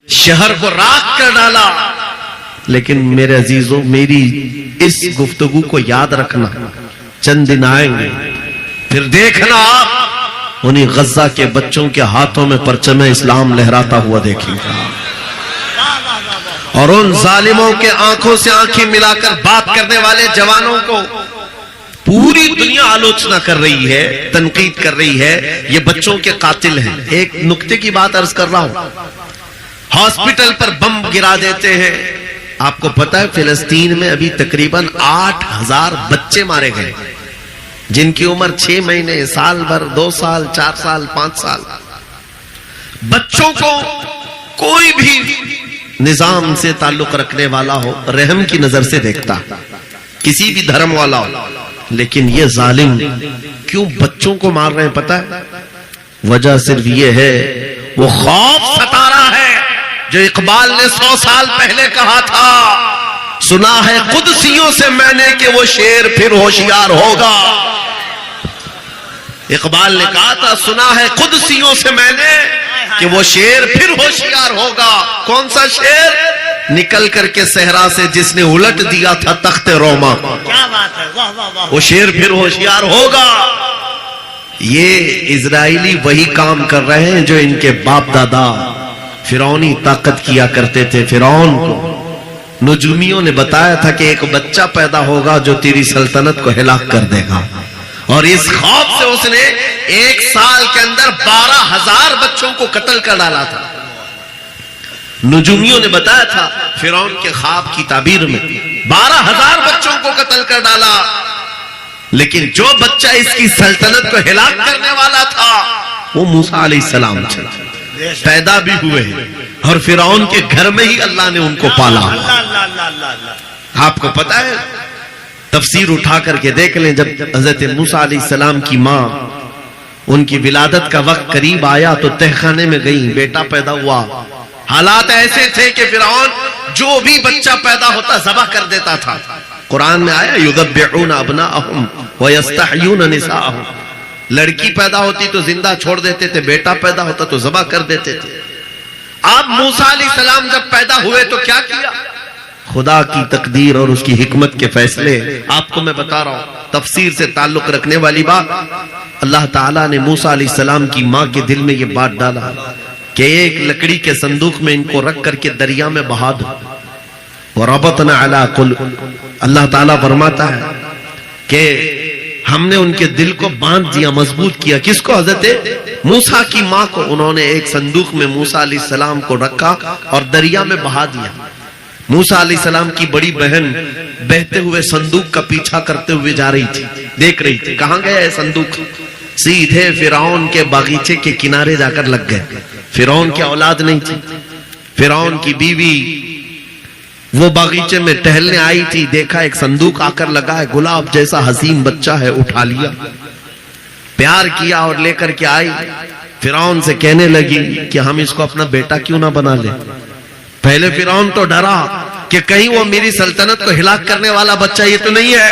شہر کو راکھ کر ڈالا. لیکن میرے عزیزوں، میری اس گفتگو کو یاد رکھنا، چند دن آئیں گے پھر دیکھنا آپ انہیں غزہ کے بچوں کے ہاتھوں میں پرچم اسلام لہراتا ہوا دیکھیں گے، اور ان ظالموں کے آنکھوں سے آنکھیں ملا کر بات کرنے والے جوانوں کو پوری دنیا آلوچنا کر رہی ہے، تنقید کر رہی ہے، یہ بچوں کے قاتل ہیں. ایک نکتے کی بات عرض کر رہا ہوں، ہاسپٹل پر بم گرا دیتے ہیں. آپ کو پتا ہے فلسطین میں ابھی تقریباً 8000 بچے مارے گئے، جن کی عمر 6 مہینے، سال بھر، 2 سال، 4 سال، 5 سال. بچوں کو کوئی بھی نظام سے تعلق رکھنے والا ہو رحم کی نظر سے دیکھتا، کسی بھی دھرم والا ہو. لیکن یہ ظالم کیوں بچوں کو مار رہے ہیں پتہ ہے؟ وجہ صرف یہ ہے، وہ خوف ستا رہا ہے جو اقبال نے 100 سال پہلے کہا تھا، سنا ہے قدسیوں سے میں نے کہ وہ شیر پھر ہوشیار ہوگا. اقبال نے کہا تھا، سنا ہے قدسیوں سے میں نے کہ وہ شیر پھر ہوشیار ہوگا. کون سا شیر؟ نکل کر کے صحرا سے جس نے الٹ دیا تھا تخت روما. کیا بات ہے، واہ واہ واہ. وہ شیر پھر ہوشیار ہوگا. یہ اسرائیلی وہی کام کر رہے ہیں جو ان کے باپ دادا فرعونی طاقت کیا کرتے تھے. فرعون کو نجومیوں نے بتایا تھا کہ ایک بچہ پیدا ہوگا جو تیری سلطنت کو ہلاک کر دے گا، اور اس خوف سے اس نے 1 سال کے اندر 12000 بچوں کو قتل کر ڈالا تھا. نجومیوں نے بتایا تھا فرعون کے خواب کی تعبیر میں 12000 بچوں کو قتل کر ڈالا. لیکن جو بچہ اس کی سلطنت کو ہلاک کرنے والا تھا وہ موسیٰ علیہ السلام تھا. پیدا بھی ہوئے ہیں اور فرعون کے گھر میں ہی اللہ نے ان کو پالا. آپ کو پتا ہے، تفسیر اٹھا کر کے دیکھ لیں، جب حضرت موسیٰ علیہ السلام کی ماں، ان کی ولادت کا وقت قریب آیا تو تہخانے میں گئیں، بیٹا پیدا ہوا. حالات ایسے تھے کہ فرعون جو بھی بچہ پیدا ہوتا ذبح کر دیتا تھا. قرآن میں آیا یذبحون ابناءہم ویستحیون نساءہم. لڑکی پیدا ہوتی تو زندہ چھوڑ دیتے تھے، بیٹا پیدا ہوتا تو ذبح کر دیتے تھے. آپ موسیٰ علیہ السلام جب پیدا ہوئے تو کیا کیا؟ خدا کی تقدیر اور اس کی حکمت کے فیصلے آپ کو میں بتا رہا ہوں. تفسیر سے تعلق رکھنے والی بات، اللہ تعالیٰ نے موسیٰ علیہ السلام کی ماں کے دل میں یہ بات ڈالا کہ ایک لکڑی کے صندوق میں ان کو رکھ کر کے دریا میں بہا دو. وَرَبَطْنَا عَلَىٰ قُلُوبِهِمْ. اللہ تعالیٰ فرماتا ہے کہ ہم نے ان کے دل کو باندھ دیا، مضبوط کیا. کس کو؟ حضرت موسیٰ کی ماں کو. انہوں نے ایک صندوق میں موسیٰ علیہ السلام کو رکھا اور دریا میں بہا دیا. موسیٰ علیہ السلام کی بڑی بہن بہتے ہوئے صندوق کا پیچھا کرتے ہوئے جا رہی تھی، دیکھ رہی تھی کہاں گیا ہے صندوق. سیدھے فرعون کے باغیچے کے کنارے جا کر لگ گئے. فرعون کی اولاد نہیں تھی، فرعون کی بیوی وہ باغیچے میں ٹہلنے آئی تھی، دیکھا ایک صندوق آ کر لگا ہے، گلاب جیسا حسین بچہ ہے، اٹھا لیا، پیار کیا اور لے کر کے آئی. فرعون سے کہنے لگی کہ ہم اس کو اپنا بیٹا کیوں نہ بنا لیں. پہلے فرعون تو ڈرا کہ کہیں وہ میری سلطنت کو ہلاک کرنے والا بچہ یہ تو نہیں ہے.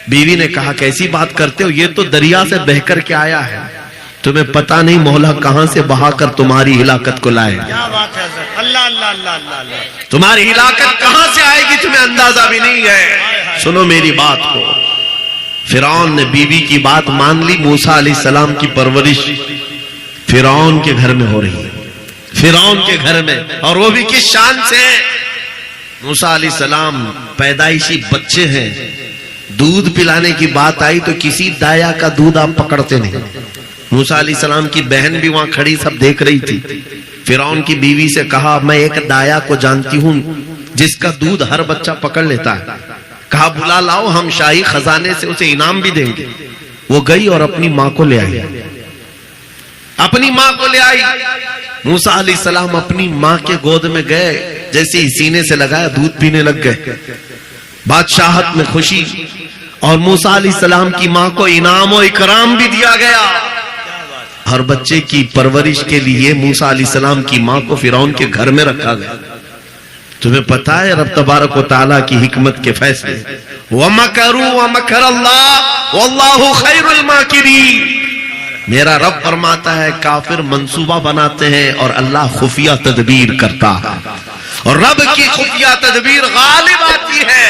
بیوی نے کہا کیسی بات کرتے ہو، یہ تو دریا سے بہ کر کے آیا ہے، تمہیں پتا نہیں مولا کہاں سے بہا کر تمہاری ہلاکت کو لائے. کیا بات ہے حضرت. اللہ اللہ اللہ اللہ. تمہاری ہلاکت کہاں سے آئے گی تمہیں اندازہ بھی نہیں ہے. سنو میری بات کو. فرعون نے بیوی کی بات مان لی. موسیٰ علیہ السلام کی پرورش فرعون کے گھر میں ہو رہی ہے، فرعون کے گھر میں، اور وہ بھی کس شان سے. موسیٰ علیہ السلام پیدائشی بچے ہیں. دودھ پلانے کی بات آئی تو کسی دایا کا دودھ آپ پکڑتے نہیں. موسیٰ علیہ السلام کی بہن بھی وہاں کھڑی سب دیکھ رہی تھی. فرعون کی بیوی سے کہا میں ایک دایا کو جانتی ہوں جس کا دودھ ہر بچہ پکڑ لیتا ہے. کہا بلا لاؤ، ہم شاہی خزانے سے اسے انعام بھی دیں گے. وہ گئی اور اپنی ماں کو لے آئی، اپنی ماں کو لے آئی. موسیٰ علیہ السلام اپنی ماں کے گود میں گئے، جیسے ہی سینے سے لگایا دودھ پینے لگ گئے. بادشاہت میں خوشی، اور موسیٰ علیہ السلام کی ماں کو انعام و اکرام بھی دیا گیا. ہر بچے کی پرورش کے لیے موسیٰ علیہ السلام کی ماں کو فرعون کے گھر میں رکھا گیا. تمہیں پتا ہے رب تبارک و تعالیٰ کی حکمت کے فیصلے. وَمَكَرُوا وَمَكَرَ اللَّهُ وَاللَّهُ خَيْرُ الْمَاكِرِينَ. میرا رب فرماتا ہے کافر منصوبہ بناتے ہیں اور اللہ خفیہ تدبیر کرتا ہے، اور رب کی خفیہ تدبیر غالب آتی ہے۔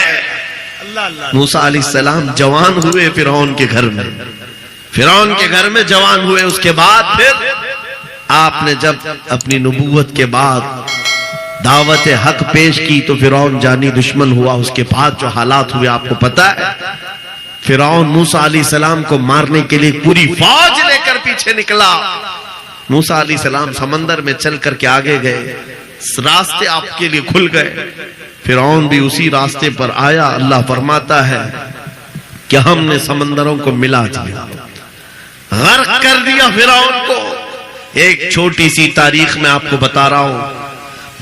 اللہ اللہ موسیٰ علیہ السلام جوان ہوئے فرعون کے گھر میں، فرعون کے گھر میں جوان ہوئے، اس کے بعد پھر آپ نے جب اپنی نبوت کے بعد دعوت حق پیش کی تو فرعون جانی دشمن ہوا۔ اس کے بعد جو حالات ہوئے آپ کو پتا ہے، فرعون موسیٰ علیہ السلام کو مارنے کے لیے پوری فوج لے کر پیچھے نکلا۔ موسیٰ علیہ السلام سمندر میں چل کر کے آگے گئے، راستے آپ کے لیے کھل گئے، فرعون بھی اسی راستے پر آیا۔ اللہ فرماتا ہے کہ ہم نے سمندروں کو ملا دیا، غرق کر دیا فرعون کو۔ ایک چھوٹی سی تاریخ میں آپ کو بتا رہا ہوں،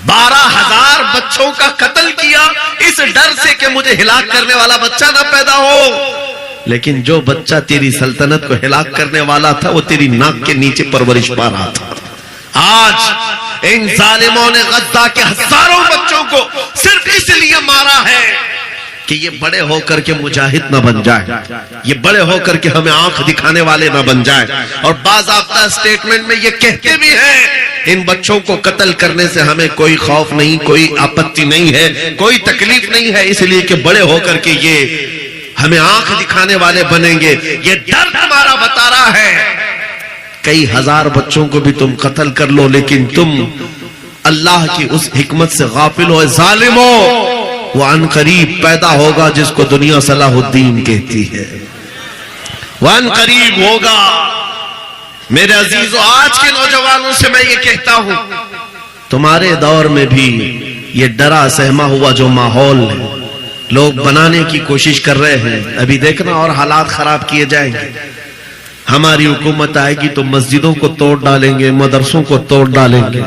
12,000 بچوں کا قتل کیا اس ڈر سے کہ مجھے ہلاک کرنے والا بچہ نہ پیدا ہو، لیکن جو بچہ تیری سلطنت کو ہلاک کرنے والا تھا وہ تیری ناک کے نیچے پرورش پا رہا تھا۔ آج ان ظالموں نے غزہ کے ہزاروں بچوں کو صرف اس لیے مارا ہے کہ یہ بڑے ہو کر کے مجاہد نہ بن جائے، یہ بڑے ہو کر کے ہمیں آنکھ دکھانے والے نہ بن جائے۔ اور باضابطہ سٹیٹمنٹ میں یہ کہتے بھی ہیں ان بچوں کو قتل کرنے سے ہمیں کوئی خوف نہیں، کوئی آپتی نہیں ہے، کوئی تکلیف نہیں ہے، اس لیے کہ بڑے ہو کر کے یہ ہمیں آنکھ دکھانے والے بنیں گے۔ یہ ڈر تمہارا بتا رہا ہے کئی ہزار بچوں کو بھی تم قتل کر لو، لیکن تم اللہ کی اس حکمت سے غافل ہو۔ ظالموں، وہ ان قریب پیدا ہوگا جس کو دنیا صلاح الدین کہتی ہے، وہ ان قریب ہوگا۔ میرے عزیزو، آج کے نوجوانوں سے میں یہ کہتا ہوں، تمہارے دور میں بھی یہ ڈرا سہما ہوا جو ماحول ہے لوگ بنانے کی کوشش کر رہے ہیں، ابھی دیکھنا اور حالات خراب کیے جائیں گے۔ ہماری حکومت آئے گی تو مسجدوں کو توڑ ڈالیں گے، مدرسوں کو توڑ ڈالیں گے۔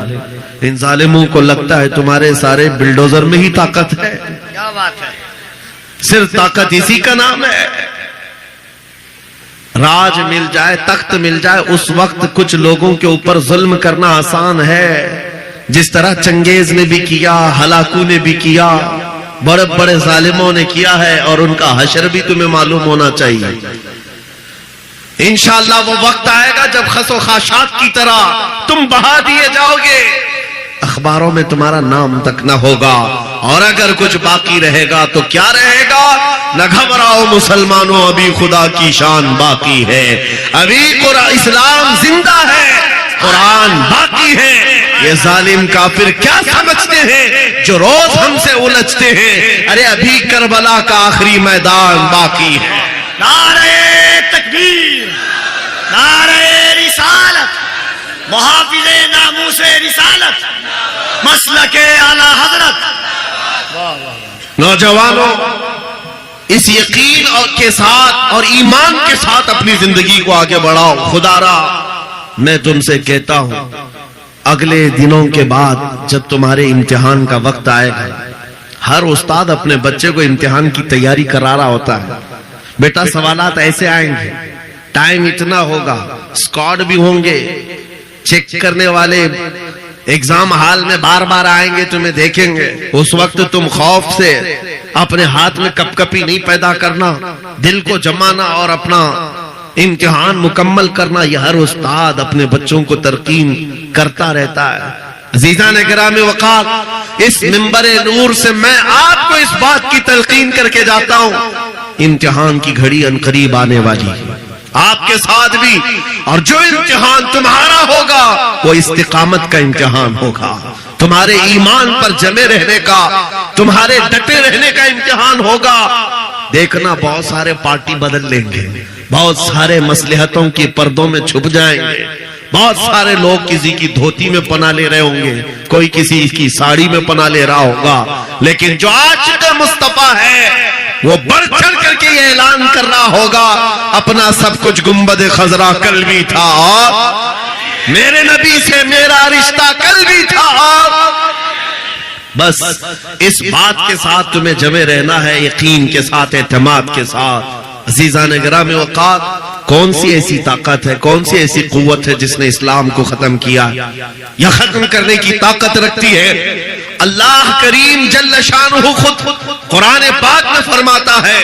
ان ظالموں کو لگتا ہے تمہارے سارے بلڈوزر میں ہی طاقت ہے، کیا بات ہے، صرف طاقت اسی کا نام ہے۔ راج مل جائے، تخت مل جائے، اس وقت کچھ لوگوں کے اوپر ظلم کرنا آسان ہے، جس طرح چنگیز نے بھی کیا، ہلاکو نے بھی کیا، بڑے بڑے ظالموں نے کیا ہے، اور ان کا حشر بھی تمہیں معلوم ہونا چاہیے۔ انشاءاللہ وہ وقت آئے گا جب خس و خاشاک کی طرح تم بہا دیے جاؤ گے، اخباروں میں تمہارا نام تک نہ ہوگا، اور اگر کچھ باقی رہے گا تو کیا رہے گا؟ نہ گھبراؤ مسلمانوں، ابھی خدا کی شان باقی ہے، ابھی اسلام زندہ ہے، قرآن باقی ہے۔ یہ ظالم کافر کیا سمجھتے ہیں جو روز ہم سے الجھتے ہیں؟ ارے ابھی کربلا کا آخری میدان باقی ہے۔ نعرہ تکبیر، نعرہ رسالت، محافظ ناموس رسالت، مسلک اعلی حضرت۔ نوجوانوں، اس یقین کے ساتھ اور ایمان کے ساتھ اپنی زندگی کو آگے بڑھاؤ۔ خدا را میں تم سے کہتا ہوں، اگلے دنوں کے بعد جب تمہارے امتحان کا وقت آئے گا، ہر استاد اپنے بچے کو امتحان کی تیاری کرا رہا ہوتا ہے، بیٹا سوالات ایسے آئیں گے، ٹائم اتنا ہوگا، اسکواڈ بھی ہوں گے، چیک کرنے والے ایگزام ہال میں بار بار آئیں گے، تمہیں دیکھیں گے۔ اس وقت تم خوف سے اپنے ہاتھ میں کپ کپی نہیں پیدا کرنا، دل کو جمانا اور اپنا امتحان مکمل کرنا۔ یہ ہر استاد اپنے بچوں کو ترقین کرتا رہتا ہے۔ عزیزان گرامی وقار، اس منبر نور سے میں آپ کو اس بات کی تلقین کر کے جاتا ہوں، امتحان کی گھڑی ان قریب آنے والی ہے، آپ کے ساتھ بھی، اور جو امتحان تمہارا ہوگا وہ استقامت کا امتحان ہوگا، تمہارے ایمان پر جمے رہنے کا، تمہارے ڈٹے رہنے کا امتحان ہوگا۔ دیکھنا بہت سارے پارٹی بدل لیں گے، بہت سارے مصلحتوں کی پردوں میں چھپ جائیں گے، بہت سارے لوگ کسی کی دھوتی میں پناہ لے رہے ہوں گے، کوئی کسی کی ساڑی میں پناہ لے رہا ہوگا، لیکن جو عاشق مصطفیٰ ہے وہ بڑھ چڑھ کر کے یہ اعلان کر رہا ہوگا، اپنا سب کچھ گنبد خضرا کل بھی تھا، میرے نبی سے میرا رشتہ کل بھی تھا۔ بس اس بات کے ساتھ تمہیں جمے رہنا ہے، یقین کے ساتھ، اعتماد کے ساتھ۔ عزیزان گرامی وقار، کون سی ایسی طاقت ہے، کون سی ایسی قوت ہے جس نے اسلام کو ختم کیا یا ختم کرنے کی طاقت رکھتی ہے؟ اللہ کریم جل شانہ خود قرآن پاک میں فرماتا ہے،